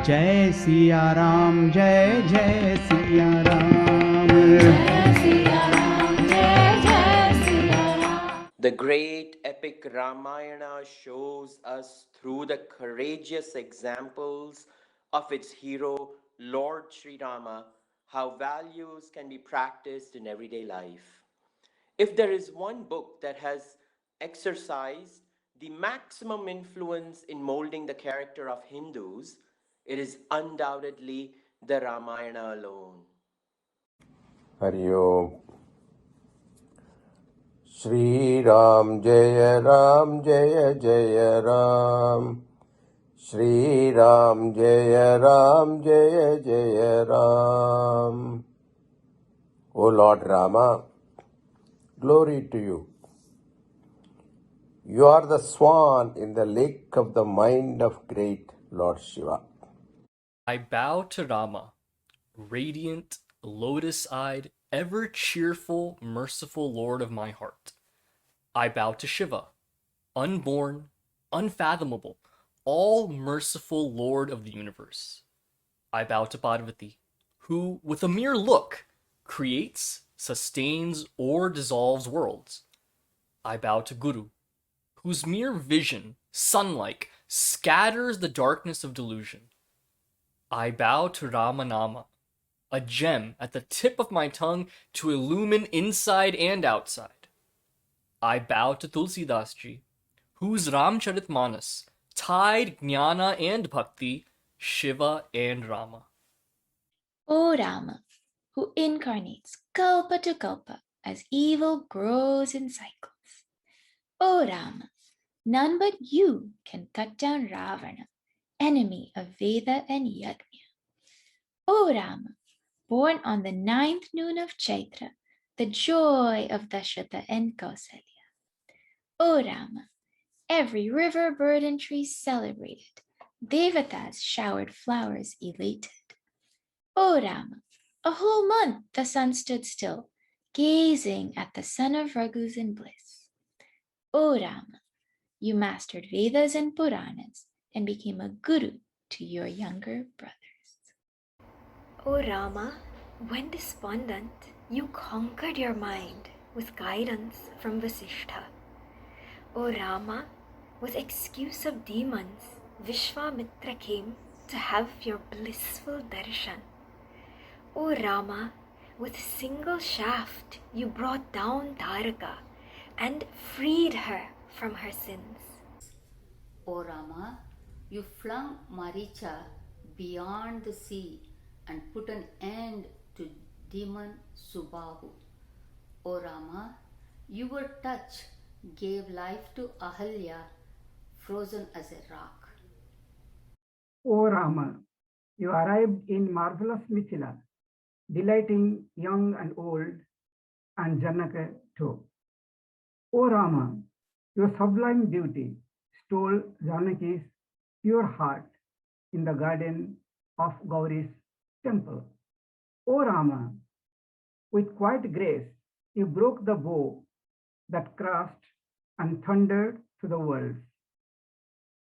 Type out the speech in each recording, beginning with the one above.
Jai Siya Ram, Jai Jai Siya Ram. The great epic Ramayana shows us through the courageous examples of its hero, Lord Sri Rama, how values can be practiced in everyday life. If there is one book that has exercised the maximum influence in molding the character of Hindus, it is undoubtedly the Ramayana alone. Hari Om. Shri Ram Jaya Jaya Ram. Shri Ram Jaya Jaya Ram. O Lord Rama, glory to you. You are the swan in the lake of the mind of great Lord Shiva. I bow to Rama, radiant, lotus-eyed, ever-cheerful, merciful Lord of my heart. I bow to Shiva, unborn, unfathomable, all-merciful Lord of the universe. I bow to Parvati, who, with a mere look, creates, sustains, or dissolves worlds. I bow to Guru, whose mere vision, sun-like, scatters the darkness of delusion. I bow to Ramanama, a gem at the tip of my tongue to illumine inside and outside. I bow to Tulsidas Ji, whose Ramcharitmanas tied Jnana and Bhakti, Shiva and Rama. O Rama, who incarnates kalpa to kalpa as evil grows in cycles. O Rama, none but you can cut down Ravana, enemy of Veda and Yajna. O Rama, born on the 9th noon of Chaitra, the joy of Dashrata and Kausalya. O Rama, every river, bird, and tree celebrated, Devatas showered flowers elated. O Rama, a whole month the sun stood still, gazing at the son of Raghus in bliss. O Rama, you mastered Vedas and Puranas and became a guru to your younger brothers. O Rama, when despondent, you conquered your mind with guidance from Vasishtha. O Rama, with excuse of demons, Vishwamitra came to have your blissful darshan. O Rama, with single shaft you brought down Taraka and freed her from her sins. O Rama, you flung Maricha beyond the sea and put an end to demon Subahu. O Rama, your touch gave life to Ahalya, frozen as a rock. O Rama, you arrived in marvelous Mithila, delighting young and old, and Janaka too. O Rama, your sublime beauty stole Janaki's pure heart in the garden of Gauri's temple. O Rama, with quiet grace, you broke the bow that crashed and thundered to the world.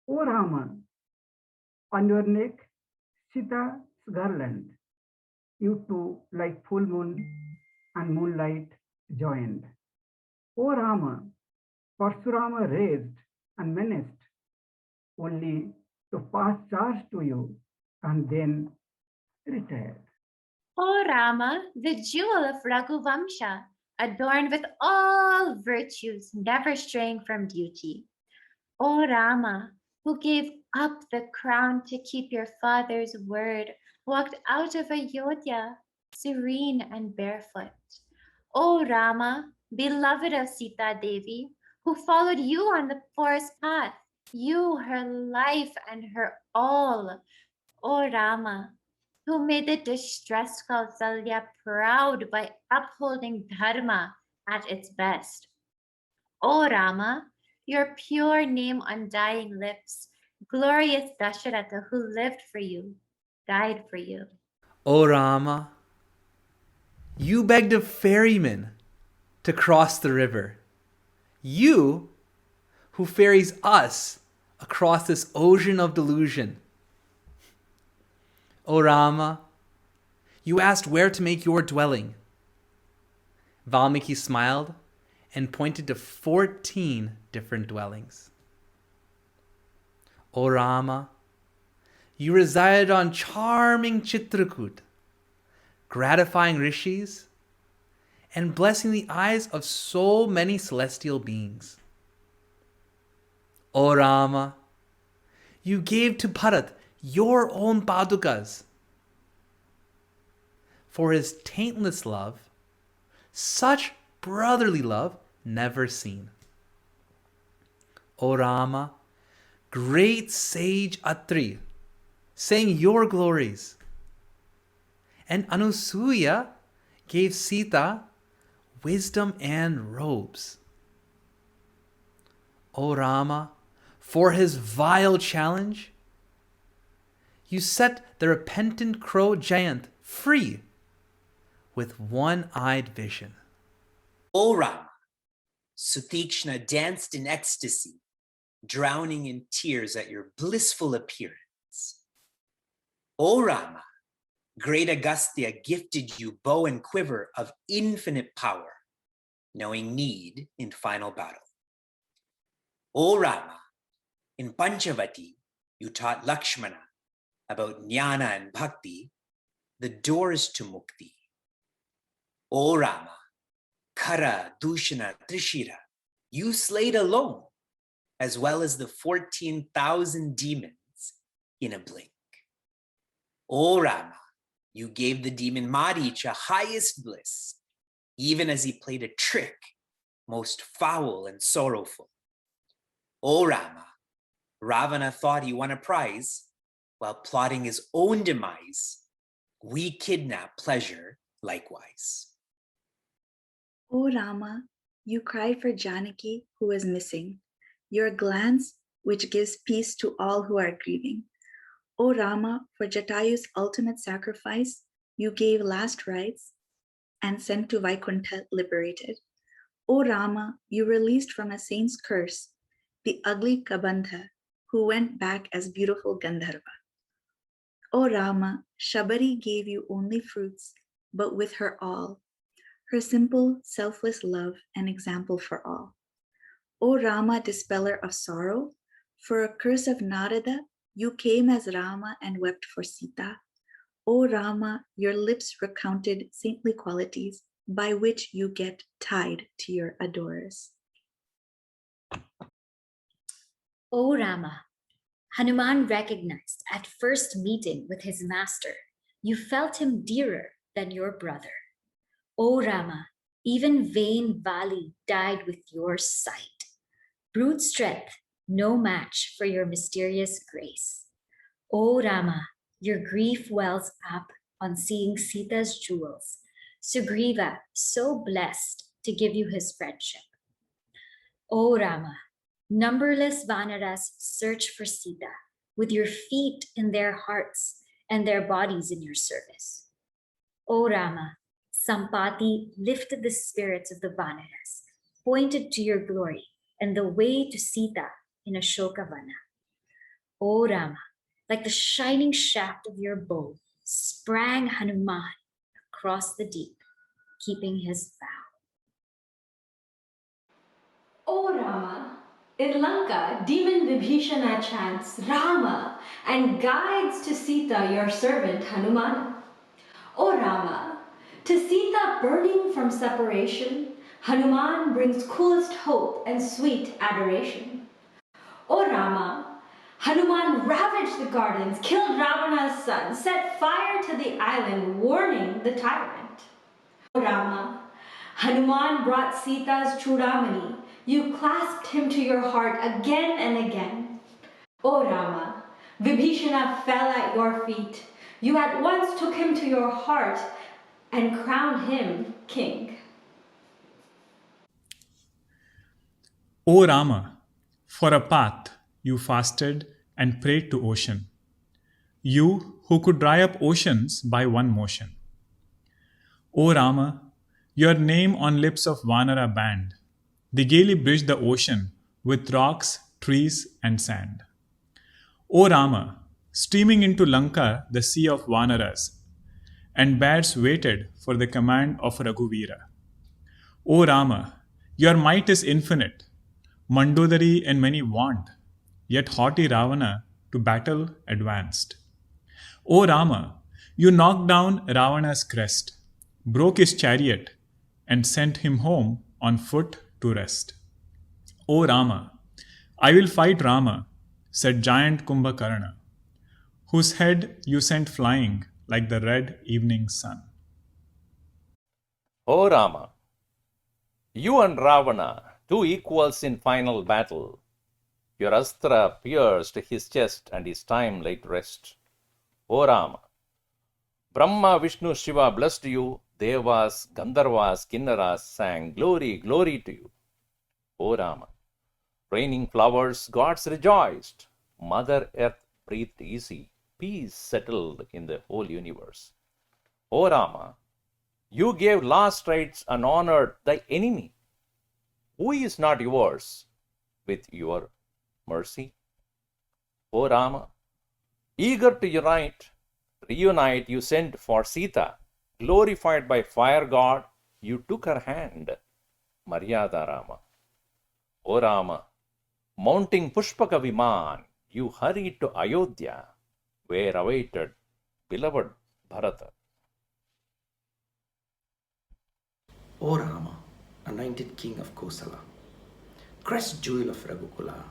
O Rama, on your neck, Sita's garland, you two like full moon and moonlight joined. O Rama, Parshurama raised and menaced, only to pass charge to you and then retired. O Rama, the jewel of Raghuvamsha, adorned with all virtues, never straying from duty. O Rama, who gave up the crown to keep your father's word, walked out of Ayodhya, serene and barefoot. O Rama, beloved of Sita Devi, who followed you on the forest path, you, her life and her all. O Rama, who made the distressed Kausalya proud by upholding dharma at its best. O Rama, your pure name on dying lips, glorious Dasharatha who lived for you, died for you. O Rama, you begged a ferryman to cross the river. You, who ferries us across this ocean of delusion. O Rama, you asked where to make your dwelling. Valmiki smiled and pointed to 14 different dwellings. O Rama, you resided on charming Chitrakoot, gratifying rishis and blessing the eyes of so many celestial beings. O Rama, you gave to Bharat your own padukas. For his taintless love, such brotherly love never seen. O Rama, great sage Atri, sang your glories. And Anusuya gave Sita wisdom and robes. O Rama, for his vile challenge, you set the repentant crow giant free with one-eyed vision. O Rama, Sutikshna danced in ecstasy, drowning in tears at your blissful appearance. O Rama, great Agastya gifted you bow and quiver of infinite power, knowing need in final battle. O Rama, in Panchavati, you taught Lakshmana about jnana and bhakti, the doors to mukti. O Rama, Kara, Dushana, Trishira, you slayed alone, as well as the 14,000 demons in a blink. O Rama, you gave the demon Maricha highest bliss, even as he played a trick most foul and sorrowful. O Rama, Ravana thought he won a prize while plotting his own demise. We kidnap pleasure likewise. O Rama, you cried for Janaki who is missing, your glance which gives peace to all who are grieving. O Rama, for Jatayu's ultimate sacrifice, you gave last rites and sent to Vaikuntha liberated. O Rama, you released from a saint's curse the ugly Kabandha who went back as beautiful Gandharva. O Rama, Shabari gave you only fruits, but with her all, her simple, selfless love an example for all. O Rama, dispeller of sorrow, for a curse of Narada, you came as Rama and wept for Sita. O Rama, your lips recounted saintly qualities by which you get tied to your adorers. O Rama, Hanuman recognized at first meeting with his master, you felt him dearer than your brother. O Rama, even vain Vali died with your sight. Brute strength, no match for your mysterious grace. O Rama, your grief wells up on seeing Sita's jewels. Sugriva, so blessed to give you his friendship. O Rama, numberless Vanaras search for Sita, with your feet in their hearts and their bodies in your service. O Rama, Sampati lifted the spirits of the Vanaras, pointed to your glory and the way to Sita in Ashokavana. O Rama, like the shining shaft of your bow, sprang Hanuman across the deep, keeping his vow. O Rama, in Lanka, demon Vibhishana chants Rama and guides to Sita your servant Hanuman. O Rama, to Sita burning from separation, Hanuman brings coolest hope and sweet adoration. O Rama, Hanuman ravaged the gardens, killed Ravana's son, set fire to the island, warning the tyrant. O Rama, Hanuman brought Sita's Chudamani. You clasped him to your heart again and again. O Rama, Vibhishana fell at your feet. You at once took him to your heart and crowned him king. O Rama, for a path you fasted and prayed to ocean. You who could dry up oceans by one motion. O Rama, your name on lips of Vanara band, they gaily bridged the ocean with rocks, trees, and sand. O Rama, streaming into Lanka the sea of Vanaras, and bats waited for the command of Raghuvira. O Rama, your might is infinite. Mandodari and many want, yet haughty Ravana to battle advanced. O Rama, you knocked down Ravana's crest, broke his chariot, and sent him home on foot to rest. O Rama, I will fight Rama, said giant Kumbhakarna, whose head you sent flying like the red evening sun. O Rama, you and Ravana, two equals in final battle. Your astra pierced his chest and his time laid rest. O Rama, Brahma, Vishnu, Shiva blessed you. Devas, Gandharvas, Kinnaras sang glory, glory to you. O Rama, raining flowers, gods rejoiced. Mother Earth breathed easy. Peace settled in the whole universe. O Rama, you gave last rites and honored thy enemy. Who is not yours with your mercy? O Rama, eager to reunite, you sent for Sita. Glorified by fire god, you took her hand. Maryada Rama. O Rama, mounting Pushpaka Viman, you hurried to Ayodhya, where awaited beloved Bharata. O Rama, anointed king of Kosala, crest jewel of Raghukula,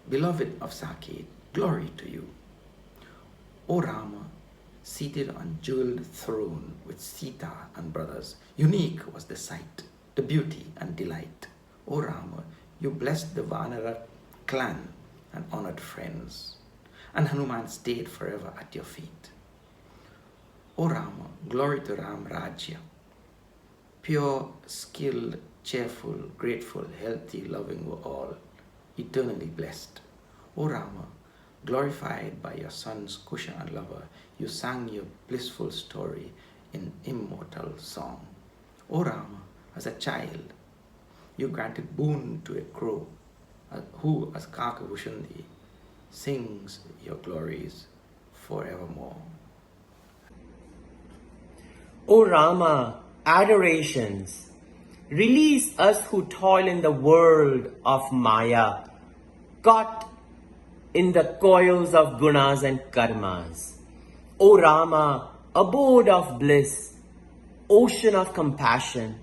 beloved of Saket, glory to you. O Rama, seated on jeweled throne with Sita and brothers, unique was the sight, the beauty and delight. O Rama, you blessed the Vanara clan and honored friends, and Hanuman stayed forever at your feet. O Rama, glory to Ram Rajya, pure, skilled, cheerful, grateful, healthy, loving were all, eternally blessed. O Rama, glorified by your sons Kusha and Lava, you sang your blissful story in immortal song. O Rama, as a child, you granted boon to a crow, who as Kakabhushandi sings your glories forevermore. O Rama, adorations, release us who toil in the world of Maya, caught in the coils of gunas and karmas. O Rama, abode of bliss, ocean of compassion,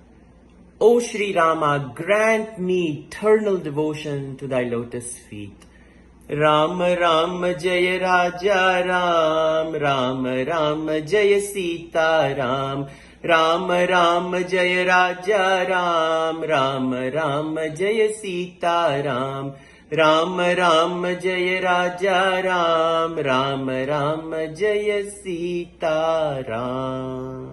O Sri Rama, grant me eternal devotion to thy lotus feet. Ram Ram Jaya Raja Ram, Ram Ram Jaya Sita Ram, Ram Ram Jaya Raja Ram, Ram Ram Jaya Sita Ram, Ram Ram Jaya Raja Ram, Ram Ram Jaya Sita Ram.